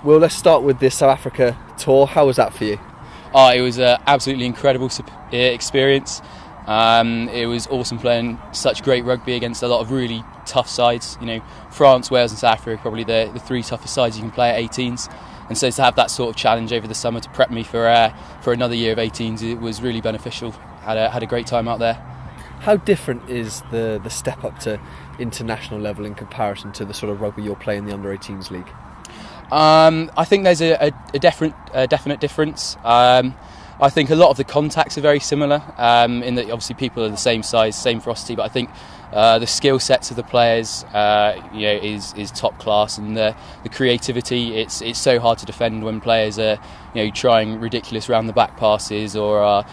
Well, let's start with the South Africa tour. How was that for you? Oh, it was an absolutely incredible experience. It was awesome playing such great rugby against a lot of really tough sides. You know, France, Wales and South Africa are probably the three toughest sides you can play at 18s. And so to have that sort of challenge over the summer to prep me for another year of 18s, it was really beneficial. Had a great time out there. How different is the step up to international level in comparison to the sort of rugby you're playing in the under-18s league? I think there's a definite difference. I think a lot of the contacts are very similar in that obviously people are the same size, same ferocity, but I think the skill sets of the players is top class, and the creativity, it's so hard to defend when players are trying ridiculous round the back passes or are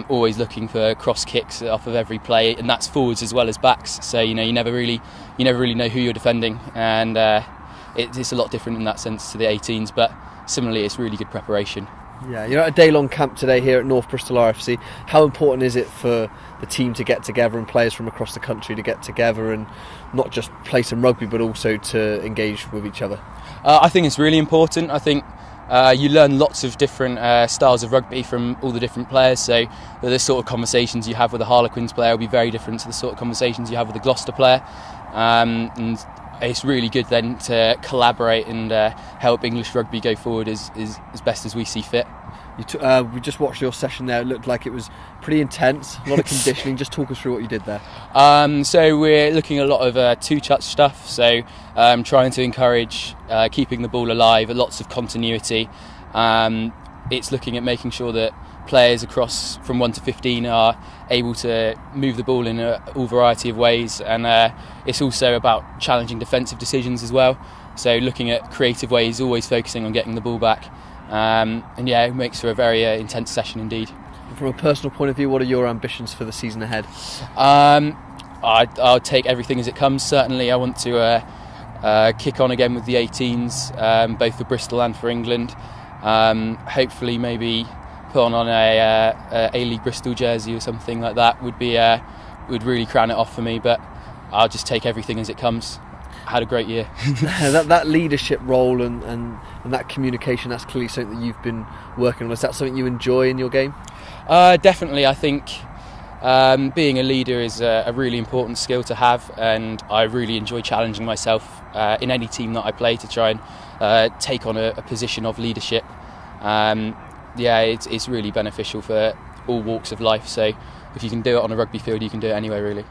always looking for cross kicks off of every play, and that's forwards as well as backs, so you never really know who you're defending, and it's a lot different in that sense to the 18s, but similarly it's really good preparation. Yeah, you're at a day-long camp today here at North Bristol RFC. How important is it for the team to get together and players from across the country to get together and not just play some rugby but also to engage with each other? I think it's really important. I think you learn lots of different styles of rugby from all the different players, so the sort of conversations you have with a Harlequins player will be very different to the sort of conversations you have with a Gloucester player, and it's really good then to collaborate and help English rugby go forward as best as we see fit. We just watched your session there. It looked like it was pretty intense, a lot of conditioning. Just talk us through what you did there. So we're looking at a lot of two-touch stuff, so trying to encourage keeping the ball alive, lots of continuity. It's looking at making sure that players across from 1 to 15 are able to move the ball in all variety of ways, and it's also about challenging defensive decisions as well, so looking at creative ways, always focusing on getting the ball back, and yeah, it makes for a very intense session indeed. From a personal point of view, what are your ambitions for the season ahead? I'll take everything as it comes. Certainly I want to kick on again with the 18s, both for Bristol and for England. Hopefully maybe put on a A-League Bristol jersey or something like that would really crown it off for me, but I'll just take everything as it comes. I had a great year. that leadership role and that communication, that's clearly something that you've been working on. Is that something you enjoy in your game? Definitely. I think being a leader is a really important skill to have, and I really enjoy challenging myself in any team that I play to try and take on a position of leadership. It's really beneficial for all walks of life, so if you can do it on a rugby field, you can do it anywhere really.